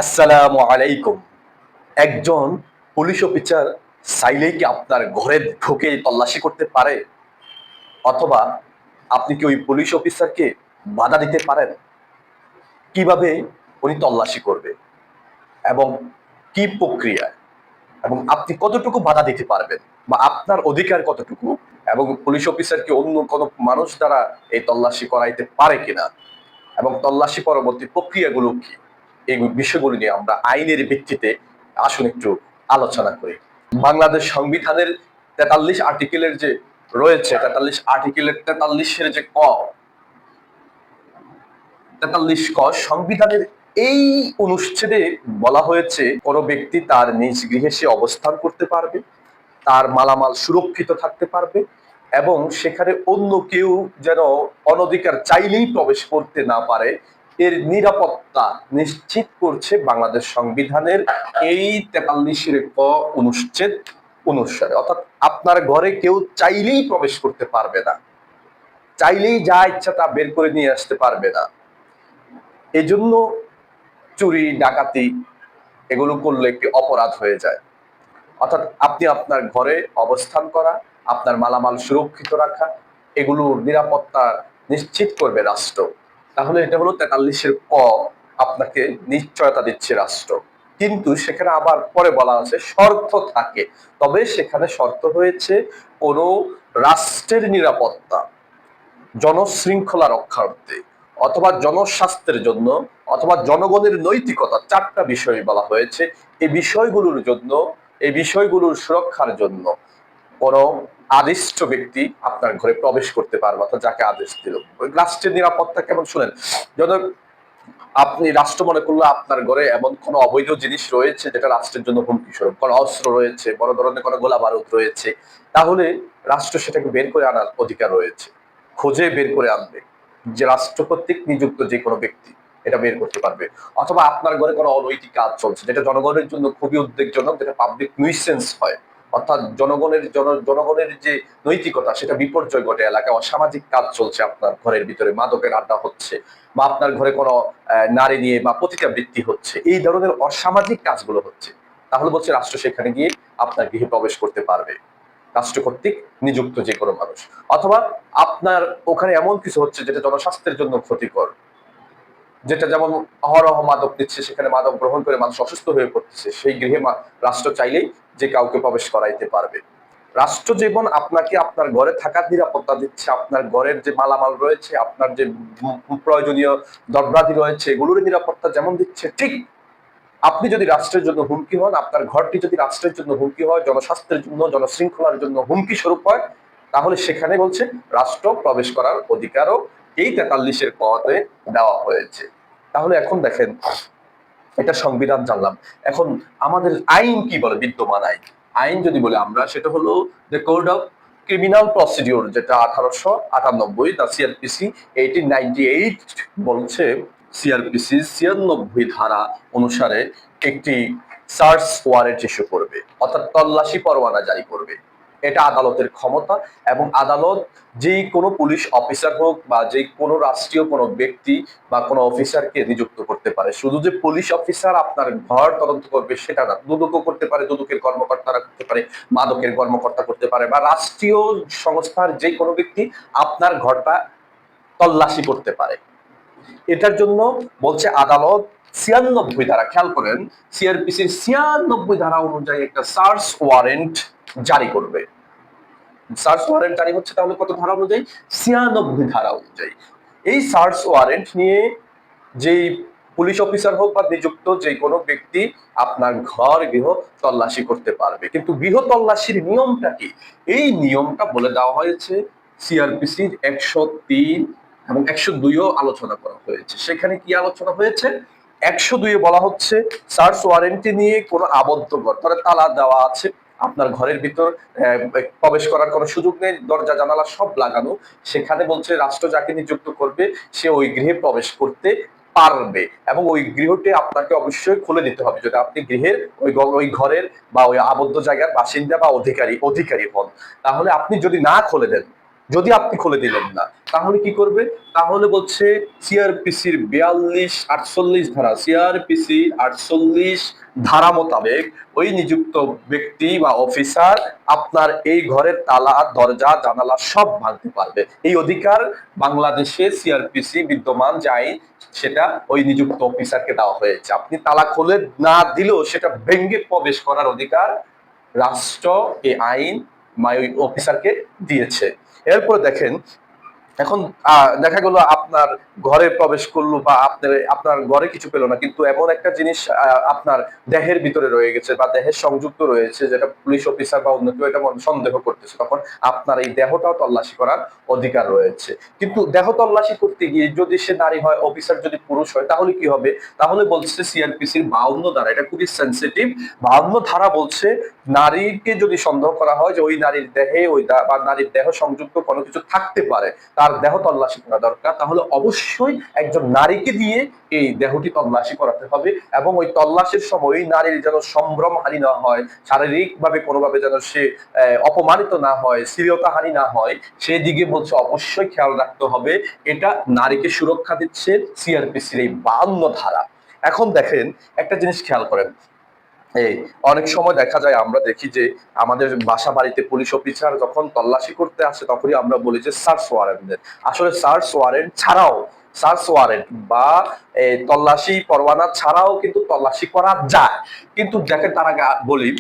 আসসালামু আলাইকুম। একজন পুলিশ অফিসার চাইলেই কি আপনার ঘরে ঢুকে তল্লাশি করতে পারে? অথবা আপনি কি ওই পুলিশ অফিসারকে বাধা দিতে পারেন? কিভাবে উনি তল্লাশি করবে এবং কি প্রক্রিয়া এবং আপনি কতটুকু বাধা দিতে পারবেন বা আপনার অধিকার কতটুকু এবং পুলিশ অফিসার কি অন্য কোনো মানুষ দ্বারা এই তল্লাশি করাইতে পারে কিনা এবং তল্লাশি পরবর্তী প্রক্রিয়াগুলো কি, এই বিষয়গুলো নিয়ে আমরা আইনের ভিত্তিতে আসুন একটু আলোচনা করি। বাংলাদেশ সংবিধানের ৪৩ আর্টিকেলের যে রয়েছে, ৪৩ আর্টিকেলের ৪৩-এর যে ৪৩ ক সংবিধানের এই অনুচ্ছেদে বলা হয়েছে কোন ব্যক্তি তার নিজ গৃহে সে অবস্থান করতে পারবে, তার মালামাল সুরক্ষিত থাকতে পারবে এবং সেখানে অন্য কেউ যেন অনধিকার চাইলেই প্রবেশ করতে না পারে, এর নিরাপত্তা নিশ্চিত করছে বাংলাদেশ সংবিধানের এই ৪৩-এর ক অনুচ্ছেদ অনুসারে। অর্থাৎ আপনার ঘরে কেউ চাইলেই প্রবেশ করতে পারবে না, চাইলেই যা ইচ্ছা তা বের করে নিয়ে আসতে পারবে না। এজন্য চুরি ডাকাতি এগুলো করলে একটি অপরাধ হয়ে যায়। অর্থাৎ আপনি আপনার ঘরে অবস্থান করা, আপনার মালামাল সুরক্ষিত রাখা, এগুলোর নিরাপত্তা নিশ্চিত করবে রাষ্ট্র। তাহলে এটা হলো ৪৩-এর ক, আপনাকে নিশ্চয়তা দিচ্ছে রাষ্ট্র। কিন্তু সেখানে আবার পরে বলা আছে শর্ত থাকে, তবে সেখানে শর্ত হয়েছে কোন রাষ্ট্রের নিরাপত্তা, জনশৃঙ্খলা রক্ষার্থে অথবা জনস্বাস্থ্যের জন্য অথবা জনগণের নৈতিকতা, ৪টা বিষয় বলা হয়েছে। এই বিষয়গুলোর জন্য, এই বিষয়গুলোর সুরক্ষার জন্য কোন আদিষ্ট ব্যক্তি আপনার ঘরে প্রবেশ করতে পারবে, অর্থাৎ যাকে আদেশ দিল। রাষ্ট্রের নিরাপত্তা কেমন শুনেন। যখন আপনি রাষ্ট্র মনে করলো আপনার ঘরে এমন কোন অবৈধ জিনিস রয়েছে যেটা রাষ্ট্রের জন্য হুমকি স্বরূপ, কোন অস্ত্র রয়েছে, বড় ধরনের কোনো গোলা বারুদ রয়েছে, তাহলে রাষ্ট্র সেটাকে বের করে আনার অধিকার রয়েছে, খোঁজে বের করে আনবে। যে রাষ্ট্র কর্তৃক নিযুক্ত যে কোনো ব্যক্তি এটা বের করতে পারবে। অথবা আপনার ঘরে কোনো অনৈতিক কাজ চলছে যেটা জনগণের জন্য খুবই উদ্বেগজনক, যেটা পাবলিক নিউইসেন্স হয়, অর্থাৎ জনগণের যে নৈতিকতা সেটা বিপর্যয় ঘটে, এলাকায় অসামাজিক কাজ চলছে, আপনার ঘরের ভিতরে মাদকের আড্ডা হচ্ছে বা আপনার ঘরে কোনো নারী নিয়ে বা পতিতাবৃত্তি হচ্ছে, এই ধরনের অসামাজিক কাজগুলো হচ্ছে, তাহলে বলছে রাষ্ট্র সেখানে গিয়ে আপনার গৃহে প্রবেশ করতে পারবে, রাষ্ট্র কর্তৃক নিযুক্ত যে কোনো মানুষ। অথবা আপনার ওখানে এমন কিছু হচ্ছে যেটা জনস্বাস্থ্যের জন্য ক্ষতিকর, যেটা যেমন অহরহ মাদক দিচ্ছে, সেখানে মাদক গ্রহণ করে মানুষ অসুস্থ হয়ে পড়তেছে, সেই গৃহে রাষ্ট্র চাইলেই যে কাউকে প্রবেশ করাইতে পারবে। রাষ্ট্র যেমন আপনাকে আপনার ঘরে থাকার নিরাপত্তা দিচ্ছে, আপনার ঘরের যে মালামাল রয়েছে, আপনার যে প্রয়োজনীয় দ্রব্যাদি রয়েছে এগুলোর নিরাপত্তা যেমন দিচ্ছে, ঠিক আপনি যদি রাষ্ট্রের জন্য হুমকি হন, আপনার ঘরটি যদি রাষ্ট্রের জন্য হুমকি হয়, জনস্বাস্থ্যের জন্য, জনশৃঙ্খলার জন্য হুমকি স্বরূপ হয়, তাহলে সেখানে বলছে রাষ্ট্র প্রবেশ করার অধিকারও এই ৪৩-এর কতে দেওয়া হয়েছে। তাহলে এখন দেখেন, এটা সংবিধান জানলাম, এখন আমাদের আইন কি বলে, বিদ্যমান আইন। আইন যদি বলে আমরা, সেটা হলো the code of criminal procedure, যেটা 1898, দা সিআরপিসি 1898 বলছে, সিআরপিসি 96 ধারা অনুসারে একটি সার্চ ওয়ারেন্ট ইস্যু করবে, অর্থাৎ তল্লাশি পরোয়ানা জারি করবে। এটা আদালতের ক্ষমতা এবং আদালত যে কোনো পুলিশ অফিসার হোক বা যে কোনো রাষ্ট্রীয় কোনো ব্যক্তি বা কোনো অফিসারকে নিযুক্ত করতে পারে। শুধু যে পুলিশ অফিসার আপনার ঘর তদন্ত করবে সেটা না, দুদকও করতে পারে, দুদকের কর্মকর্তারা করতে পারে, মাদকের কর্মকর্তা করতে পারে, বা রাষ্ট্রীয় সংস্থার যে কোনো ব্যক্তি আপনার ঘরটা তল্লাশি করতে পারে। এটার জন্য বলছে আদালত 96 ধারা, খেয়াল করেন, সিআরপিসির 96 ধারা অনুযায়ী একটা সার্চ ওয়ারেন্ট জারি করবে। সার্চ ওয়ারেন্ট জারি হচ্ছে তাহলে কত ধারা অনুযায়ী? 96 ধারা অনুযায়ী। এই সার্চ ওয়ারেন্ট নিয়ে যেই পুলিশ অফিসার হোক বা নিযুক্ত যে কোনো ব্যক্তি আপনার ঘর গৃহ তল্লাশি করতে পারবে। কিন্তু গৃহ তল্লাশির নিয়মটা কি? এই নিয়মটা বলে দেওয়া হয়েছে সিআরপিসির 103 এবং 102-ও আলোচনা করা হয়েছে। সেখানে কি আলোচনা হয়েছে? 102-এ বলা হচ্ছে সার্চ ওয়ারেন্টি নিয়ে কোনো আবদ্ধ ঘর, ধরে তালা দেওয়া আছে, আপনার ঘরের ভিতর প্রবেশ করার কোনো সুযোগ নেই, দরজা জানালা সব লাগানো, সেখানে বলছে রাষ্ট্র যাকে নিযুক্ত করবে সে ওই গৃহে প্রবেশ করতে পারবে এবং ওই গৃহটি আপনাকে অবশ্যই খুলে দিতে হবে যদি আপনি গৃহের ওই ঘরের বা ওই আবদ্ধ জায়গার বাসিন্দা বা অধিকারী হন। তাহলে আপনি যদি না খুলে দেন, যদি আপনি খুলে দিলেন না, তাহলে কি করবে? তাহলে বলছে সিআরপিসির 42-48 ধারা, সিআরপিসি 48 ধারা মোতাবেক ওই নিযুক্ত ব্যক্তি বা অফিসার আপনার এই ঘরের তালা, দরজা, জানালা সব ভাঙতে পারবে। এই অধিকার বাংলাদেশে সিআরপিসি বিদ্যমান যে আইন, সেটা ওই নিযুক্ত অফিসারকে দেওয়া হয়েছে। আপনি তালা খুলে না দিলেও সেটা ভেঙে প্রবেশ করার অধিকার রাষ্ট্র এই আইন ওই অফিসারকে দিয়েছে। এরপরে দেখেন, এখন দেখা গেল আপনার ঘরে প্রবেশ করলো বা আপনার ঘরে কিছু পেলো না, কিন্তু এমন একটা জিনিস আপনার দেহের ভিতরে রয়ে গেছে বা দেহের সংযুক্ত রয়েছে, যেটা পুলিশ অফিসার বা অন্য কেউ এটা সন্দেহ করতেছে, তখন আপনার এই দেহটাও তল্লাশি করার অধিকার রয়েছে। কিন্তু দেহ তল্লাশি করতে গিয়ে যদি সে নারী হয়, অফিসার যদি পুরুষ হয়, তাহলে কি হবে? তাহলে বলছে সিআরপিসির 52 ধারা, এটা খুবই সেন্সিটিভ 52 ধারা বলছে, নারীকে যদি সন্দেহ করা হয় যে ওই নারীর দেহে বা নারীর দেহ সংযুক্ত কোনো কিছু থাকতে পারে, তার দেহ তল্লাশি করা দরকার, তাহলে অবশ্যই একজন নারীকে দিয়ে এই দেহটি তল্লাশি করাতে হবে। এবং ওই তল্লাশির সময় ওই নারীর যেন সম্ভ্রম হানি না হয়, শারীরিক ভাবে কোনোভাবে যেন সে অপমানিত না হয়, শ্লীলতা হানি না হয়, সেদিকে বলছে অবশ্যই খেয়াল রাখতে হবে। এটা নারীকে সুরক্ষা দিচ্ছে সিআরপিসির এই 52 ধারা। এখন দেখেন একটা জিনিস খেয়াল করেন, এই অনেক সময় দেখা যায়, আমরা দেখি যে আমাদের বাসা বাড়িতে পুলিশ অফিসার যখন তল্লাশি করতে আসে, তখনই আমরা বলি যে সার্চ ওয়ারেন্ট দেন। আসলে সার্চ ওয়ারেন্ট ছাড়াও, সার্চ ওয়ারেন্ট বা তল্লাশি পরোয়ানা ছাড়াও কিন্তু তল্লাশি করা যায়। কিন্তু দেখেন, তার আগে বলি,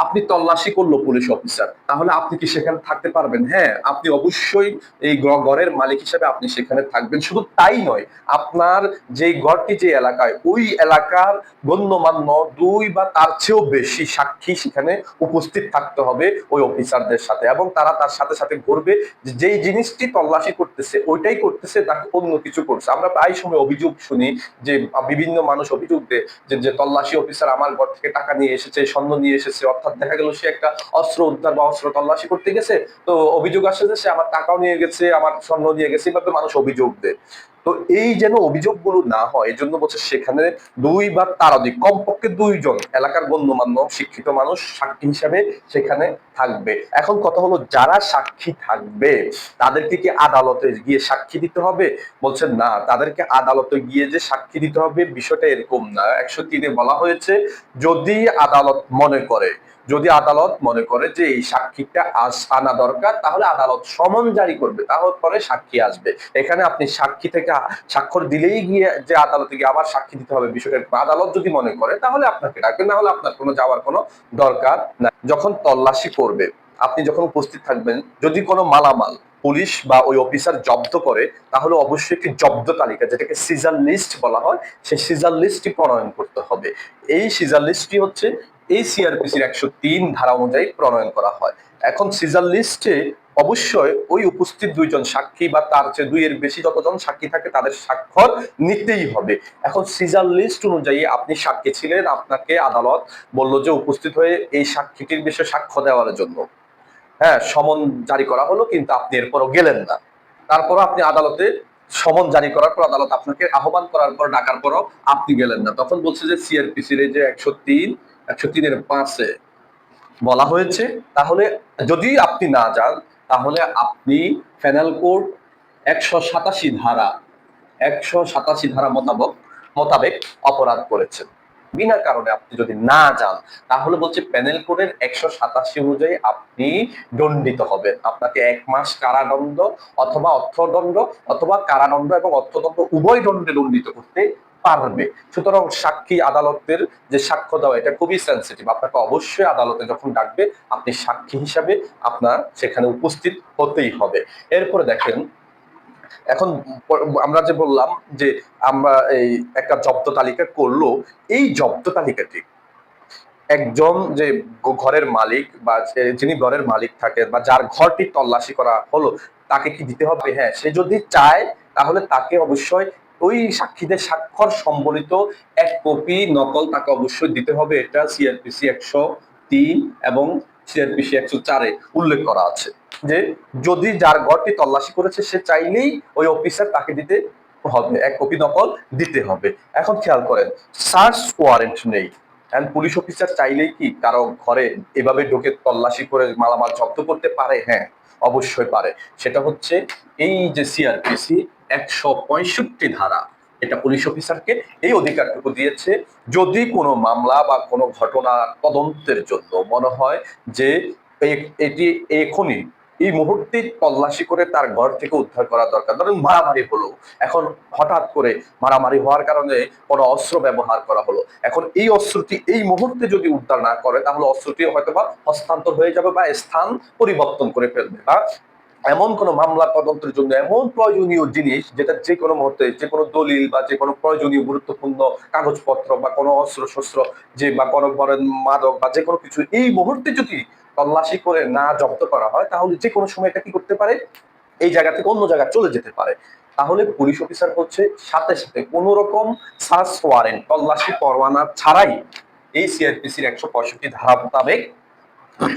আপনি তল্লাশি করলো পুলিশ অফিসার, তাহলে আপনি কি সেখানে থাকতে পারবেন? হ্যাঁ, আপনি অবশ্যই এই ঘরের মালিক হিসেবে আপনি সেখানে থাকবেন। শুধু তাই নয়, আপনার যে ঘরটি যে এলাকায়, ওই এলাকার গণ্যমান্য 2 বা তার চেয়েও বেশি সাক্ষী সেখানে উপস্থিত থাকতে হবে ওই অফিসারদের সাথে, এবং তারা তার সাথে সাথে ঘুরবে যেই জিনিসটি তল্লাশি করতেছে ওইটাই করতেছে, তাকে অন্য কিছু করছে। আমরা প্রায় সময় অভিযোগ শুনি যে বিভিন্ন মানুষ অভিযোগ দেয় যে তল্লাশি অফিসার আমার ঘর থেকে টাকা নিয়ে এসেছে, স্বর্ণ নিয়ে এসেছে, অর্থাৎ দেখা গেল সে একটা অস্ত্র উদ্ধার বা অস্ত্র তল্লাশি করতে গেছে, তো অভিযোগ আসে যে সে আমার টাকাও নিয়ে গেছে, আমার স্বর্ণ নিয়ে গেছে, এভাবে মানুষ অভিযোগ দেয়। তো এই যেন অভিযোগগুলো না হয়, এই জন্য বলছে সেখানে 2 বা তার অধিক, কমপক্ষে 2 জন এলাকার গণ্যমান্য শিক্ষিত মানুষ সাক্ষী হিসাবে সেখানে থাকবে। এখন কথা হলো, যারা সাক্ষী থাকবে তাদেরকে কি আদালতে গিয়ে সাক্ষী দিতে হবে? বলছেন না, তাদেরকে আদালতে গিয়ে যে সাক্ষী দিতে হবে বিষয়টা এরকম না। 103-এ বলা হয়েছে, যদি আদালত মনে করে, যে এই সাক্ষীটা আনা দরকার, তাহলে আদালত সমন জারি করবে, তারপরে সাক্ষী আসবে। এখানে আপনি সাক্ষী থেকে স্বাক্ষর দিলেই গিয়ে যে আদালতে গিয়ে আবার সাক্ষী দিতে হবে বিষয়টা, আদালত যদি মনে করে তাহলে আপনাকে ডাকবে, না হলে আপনার কোনো যাওয়ার কোনো দরকার নাই। যখন তল্লাশি করবে, আপনি যখন উপস্থিত থাকবেন, যদি কোনো মালামাল পুলিশ বা ওই অফিসার জব্দ করে, তাহলে অবশ্যই একটি জব্দ তালিকা, যেটাকে সিজার লিস্ট বলা হয়, সেই সিজার লিস্টটি প্রণয়ন করতে হবে। এই সিজার লিস্টটি হচ্ছে এই সিআরপিসির 103 ধারা অনুযায়ী প্রণয়ন করা হয়। এখন সিজার লিস্টে অবশ্যই ওই উপস্থিত 2 জন সাক্ষী বা তার চেয়ে 2 এর বেশি যতজন সাক্ষী থাকে তাদের স্বাক্ষর নিতেই হবে। এখন সিজার লিস্ট অনুযায়ী আপনি সাক্ষী ছিলেন, আপনাকে আদালত বলল যে উপস্থিত হয়ে এই সাক্ষীটির বিষয়ে সাক্ষ্য দেওয়ার জন্য, হ্যাঁ, সমন জারি করা হলো, কিন্তু আপনি এরপরও গেলেন না। তারপরও আপনি আদালতে সমন জারি করার পর, আদালত আপনাকে আহ্বান করার পর, ডাকার পরও আপনি গেলেন না, তখন বলছে যে সিআরপিসির এই যে 103-103-এর 5-এ বলা হয়েছে, তাহলে যদি আপনি না যান, তাহলে আপনি পেনাল কোড 187 ধারা মোতাবেক অপরাধ করেছেন। বিনা কারণে আপনি যদি না যান, তাহলে বলছে প্যানেল কোডের 187 অনুযায়ী আপনি দণ্ডিত হবেন। আপনাকে 1 মাস কারাদণ্ড অথবা অর্থদণ্ড, অথবা কারাদণ্ড এবং অর্থদণ্ড উভয় দণ্ডে দণ্ডিত করতে পারবে। সুতরাং সাক্ষী, আদালতের যে সাক্ষ্য দেওয়া, এটা খুবই সেন্সিটিভ। আপনাকে অবশ্যই আদালতে যখন ডাকবে, আপনি সাক্ষী হিসাবে আপনার সেখানে উপস্থিত হতেই হবে। এরপরে দেখেন, এখন আমরা যে বললাম যে আমরা এই একটা জব্দ তালিকা করলো, এই জব্দ তালিকাটি একজন যে ঘরের মালিক বা যিনি ঘরের মালিক থাকে বা যার ঘরটি তল্লাশি করা হলো, তাকে কি দিতে হবে? হ্যাঁ, সে যদি চায় তাহলে তাকে অবশ্যই ওই সাক্ষীদের স্বাক্ষর সম্বলিত 1 কপি নকল তাকে অবশ্যই দিতে হবে। এটা সিআরপিসি 103 এবং সিআরপিসি 104-এ উল্লেখ করা আছে যে যদি যার ঘরটি তল্লাশি করেছে সে চাইলেই ওই অফিসার তাকে দিতে হবে, 1 কপি নকল দিতে হবে। এখন খেয়াল করেন, সার্চ ওয়ারেন্ট নেই, পুলিশ অফিসার চাইলেই কি কারো ঘরে এভাবে ঢুকে তল্লাশি করে মালামাল জব্দ করতে পারে? হ্যাঁ, অবশ্যই পারে। সেটা হচ্ছে এই যে সিআরপিসি 165 ধারা, এটা পুলিশ অফিসারকে এই অধিকারটুকু দিয়েছে, যদি কোনো মামলা বা কোনো ঘটনা তদন্তের জন্য মনে হয় যে এটি এখনই এই মুহূর্তে তল্লাশি করে তার ঘর থেকে উদ্ধার করা দরকার। ধরুন মারামারি হলো, এখন হঠাৎ করে মারামারি হওয়ার কারণে কোনো অস্ত্র ব্যবহার করা হলো, এখন এই অস্ত্রটি এই মুহূর্তে যদি উদ্ধার না করে তাহলে অস্ত্রটি হয়তোবা হস্তান্তর হয়ে যাবে বা স্থান পরিবর্তন করে ফেলবে, বা এমন কোন মামলা তদন্তের জন্য এমন প্রয়োজনীয় জিনিস যেটা যে কোনো মুহূর্তে যে কোনো দলিল বা যে কোনো প্রয়োজনীয় গুরুত্বপূর্ণ কাগজপত্র বা কোনো অস্ত্র শস্ত্র যে বা কোনো বলেন মাদক বা যে কোনো কিছু এই মুহূর্তে যদি তল্লাশি করে না জব্দ করা হয় তাহলে যে কোনো সময় এটা কি করতে পারে, এই জায়গা থেকে অন্য জায়গায় চলে যেতে পারে। তাহলে পুলিশ অফিসার হচ্ছে সাথে সাথে কোন রকম সার্চ ওয়ারেন্ট তল্লাশি পরোয়ানা ছাড়াই এই সিআরপিসির 165 ধারা মোতাবেক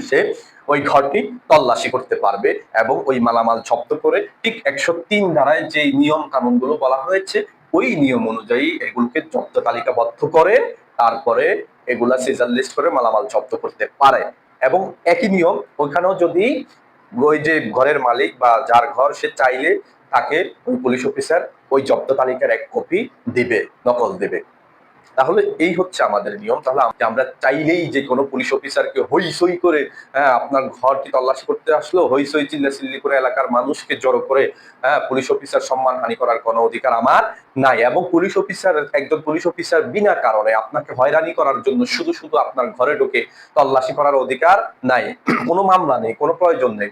সে ওই ঘরটি তল্লাশি করতে পারবে এবং ওই মালামাল জব্দ করে ঠিক 103 ধারায় যে নিয়ম কানুন গুলো বলা হয়েছে ওই নিয়ম অনুযায়ী এগুলোকে জব্দ তালিকাবদ্ধ করে তারপরে এগুলা সিজার লিস্ট করে মালামাল জব্দ করতে পারে। এবং একই নিয়ম ওইখানেও যদি ওই যে ঘরের মালিক বা যার ঘর সে চাইলে তাকে ওই পুলিশ অফিসার ওই জব্দ তালিকার এক কপি দিবে, নকল দেবে। তাহলে এই হচ্ছে আমাদের নিয়ম। তাহলে আমরা চাইলেই যে কোনো পুলিশ অফিসারকে হইচই করে আপনার ঘরটি তল্লাশি করতে আসলো, হইচই চিল্লাচিল্লি করে এলাকার মানুষকে জড়ো করে পুলিশ অফিসার সম্মান হানি করার কোনো অধিকার আমার নাই। এবং পুলিশ অফিসার একজন পুলিশ অফিসার বিনা কারণে আপনাকে হয়রানি করার জন্য শুধু শুধু আপনার ঘরে ঢুকে তল্লাশি করার অধিকার নাই। কোনো মামলা নেই, কোনো প্রয়োজন নেই।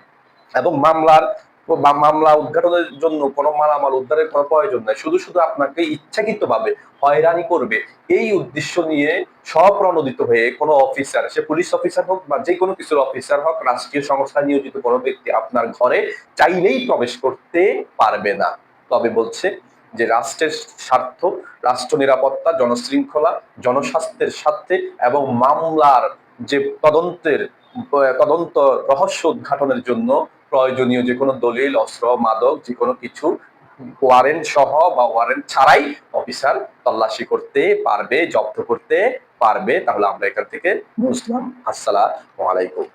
এবং মামলা উদ্ঘাটনের জন্য কোনো মালামাল উদ্ধারের কোনো প্রয়োজন নাই, শুধু শুধু আপনাকে ইচ্ছাকৃতভাবে হয়রানি করবে এই উদ্দেশ্য নিয়ে স্বপ্রণোদিত হয়ে কোনো অফিসার, সে পুলিশ অফিসার হোক বা যে কোনো কিছুর অফিসার হোক, রাষ্ট্রীয় সংস্থায় নিয়োজিত কোনো ব্যক্তি আপনার ঘরে চাইলেই প্রবেশ করতে পারবে না। তবে বলছে যে রাষ্ট্রের স্বার্থ, রাষ্ট্র নিরাপত্তা, জনশৃঙ্খলা, জনস্বাস্থ্যের স্বার্থে এবং মামলার যে তদন্ত রহস্য উদ্ঘাটনের জন্য প্রয়োজনীয় যে কোনো দলিল, অস্ত্র, মাদক যে কোনো কিছু ওয়ারেন্ট সহ বা ওয়ারেন্ট ছাড়াই অফিসার তল্লাশি করতে পারবে, জব্দ করতে পারবে। তাহলে আমরা এখান থেকে বুঝলাম। আসসালামু আলাইকুম।